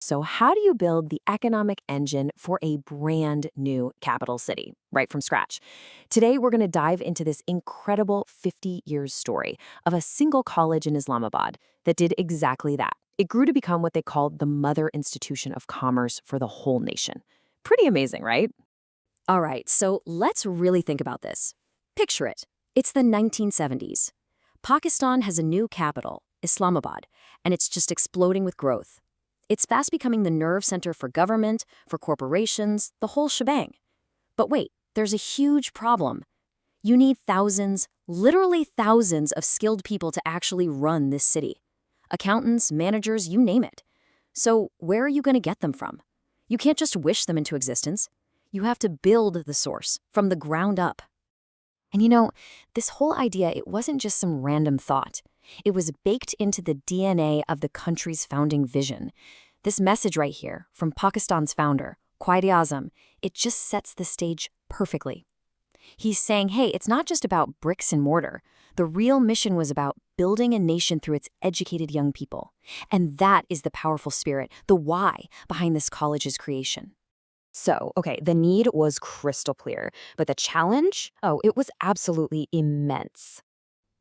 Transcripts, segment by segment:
So, how do you build the economic engine for a brand new capital city, right from scratch? Today, we're going to dive into this incredible 50 years story of a single college in Islamabad that did exactly that. It grew to become what they called the mother institution of commerce for the whole nation. Pretty amazing, right? All right, so let's really think about this. Picture it. It's the 1970s. Pakistan has a new capital, Islamabad, and it's just exploding with growth. It's fast becoming the nerve center for government, for corporations, the whole shebang. But wait, there's a huge problem. You need thousands, literally thousands of skilled people to actually run this city. Accountants, managers, you name it. So where are you going to get them from? You can't just wish them into existence. You have to build the source from the ground up. And this whole idea, it wasn't just some random thought. It was baked into the DNA of the country's founding vision. This message right here from Pakistan's founder, Quaid-e-Azam, it just sets the stage perfectly. He's saying, hey, it's not just about bricks and mortar. The real mission was about building a nation through its educated young people. And that is the powerful spirit, the why behind this college's creation. So, okay, the need was crystal clear, but the challenge? Oh, it was absolutely immense.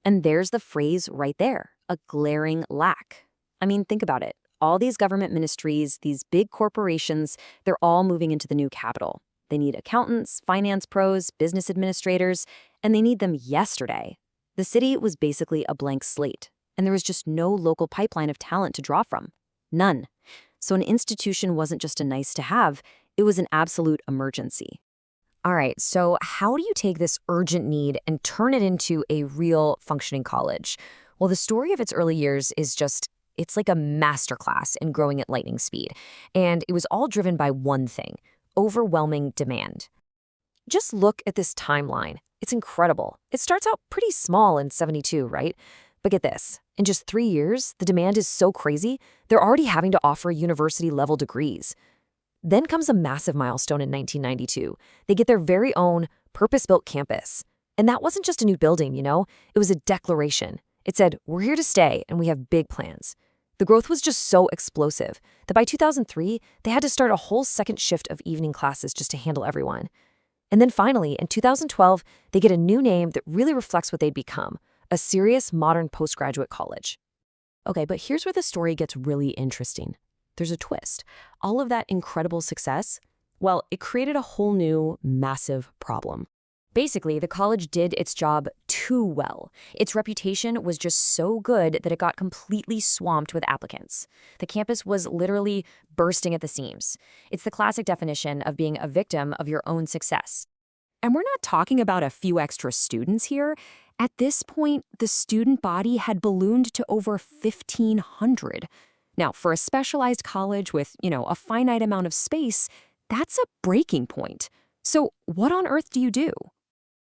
And there's the phrase right there, a glaring lack. I mean, think about it. All these government ministries, these big corporations, they're all moving into the new capital. They need accountants, finance pros, business administrators, and they need them yesterday. The city was basically a blank slate, and there was just no local pipeline of talent to draw from. None. So an institution wasn't just a nice to have, it was an absolute emergency. All right, so how do you take this urgent need and turn it into a real functioning college? Well, the story of its early years is it's like a masterclass in growing at lightning speed. And it was all driven by one thing, overwhelming demand. Just look at this timeline. It's incredible. It starts out pretty small in 72, right? But get this, in just 3 years, the demand is so crazy, they're already having to offer university-level degrees. Then comes a massive milestone in 1992. They get their very own purpose-built campus. And that wasn't just a new building, it was a declaration. It said, we're here to stay and we have big plans. The growth was just so explosive that by 2003, they had to start a whole second shift of evening classes just to handle everyone. And then finally, in 2012, they get a new name that really reflects what they'd become, a serious modern postgraduate college. Okay, but here's where the story gets really interesting. There's a twist. All of that incredible success, well, it created a whole new, massive problem. Basically, the college did its job too well. Its reputation was just so good that it got completely swamped with applicants. The campus was literally bursting at the seams. It's the classic definition of being a victim of your own success. And we're not talking about a few extra students here. At this point, the student body had ballooned to over 1,500. Now, for a specialized college with, a finite amount of space, that's a breaking point. So what on earth do?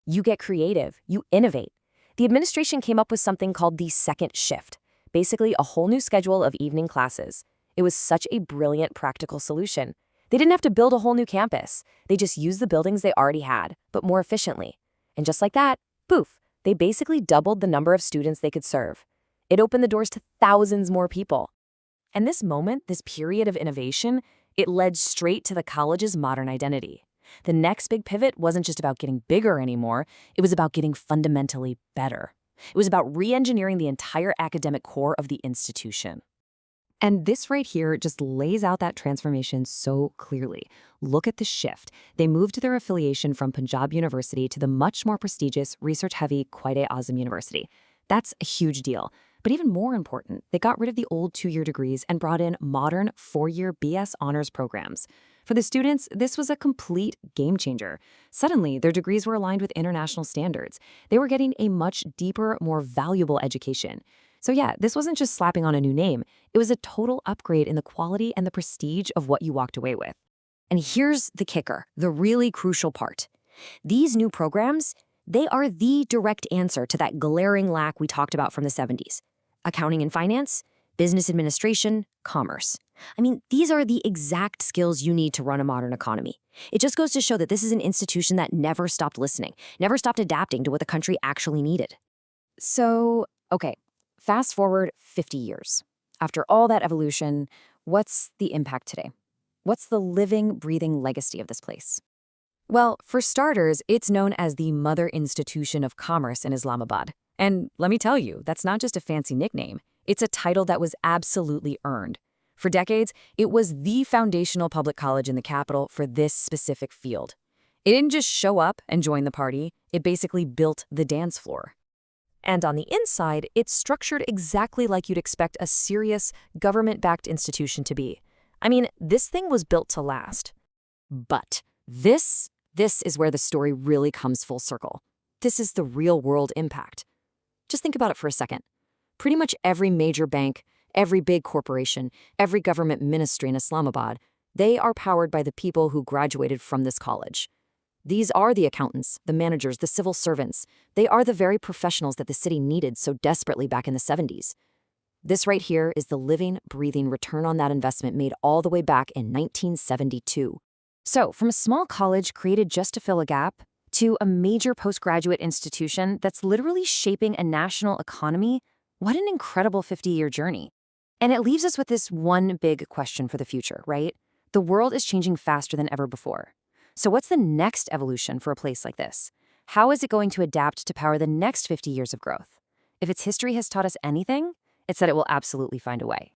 You get creative, you innovate. The administration came up with something called the second shift, basically a whole new schedule of evening classes. It was such a brilliant practical solution. They didn't have to build a whole new campus. They just used the buildings they already had, but more efficiently. And just like that, poof, they basically doubled the number of students they could serve. It opened the doors to thousands more people. And this moment, this period of innovation, it led straight to the college's modern identity. The next big pivot wasn't just about getting bigger anymore, it was about getting fundamentally better. It was about re-engineering the entire academic core of the institution. And this right here just lays out that transformation so clearly. Look at the shift. They moved their affiliation from Punjab University to the much more prestigious, research-heavy Quaid-e-Azam University. That's a huge deal. But even more important, they got rid of the old 2-year degrees and brought in modern 4-year BS honors programs. For the students, this was a complete game changer. Suddenly, their degrees were aligned with international standards. They were getting a much deeper, more valuable education. So yeah, this wasn't just slapping on a new name. It was a total upgrade in the quality and the prestige of what you walked away with. And here's the kicker, the really crucial part. These new programs, they are the direct answer to that glaring lack we talked about from the 70s. Accounting and finance, business administration, commerce. I mean, these are the exact skills you need to run a modern economy. It just goes to show that this is an institution that never stopped listening, never stopped adapting to what the country actually needed. So, okay, fast forward 50 years. After all that evolution, What's the impact today? What's the living, breathing legacy of this place? Well, for starters, it's known as the Mother Institution of Commerce in Islamabad. And let me tell you, that's not just a fancy nickname. It's a title that was absolutely earned. For decades, it was the foundational public college in the capital for this specific field. It didn't just show up and join the party, it basically built the dance floor. And on the inside, it's structured exactly like you'd expect a serious, government-backed institution to be. I mean, this thing was built to last. But this is where the story really comes full circle. This is the real-world impact. Just think about it for a second. Pretty much every major bank, every big corporation, every government ministry in Islamabad, they are powered by the people who graduated from this college. These are the accountants, the managers, the civil servants. They are the very professionals that the city needed so desperately back in the 70s. This right here is the living, breathing return on that investment made all the way back in 1972. So, from a small college created just to fill a gap, to a major postgraduate institution that's literally shaping a national economy, what an incredible 50-year journey. And it leaves us with this one big question for the future, right? The world is changing faster than ever before. So what's the next evolution for a place like this? How is it going to adapt to power the next 50 years of growth? If its history has taught us anything, it's that it will absolutely find a way.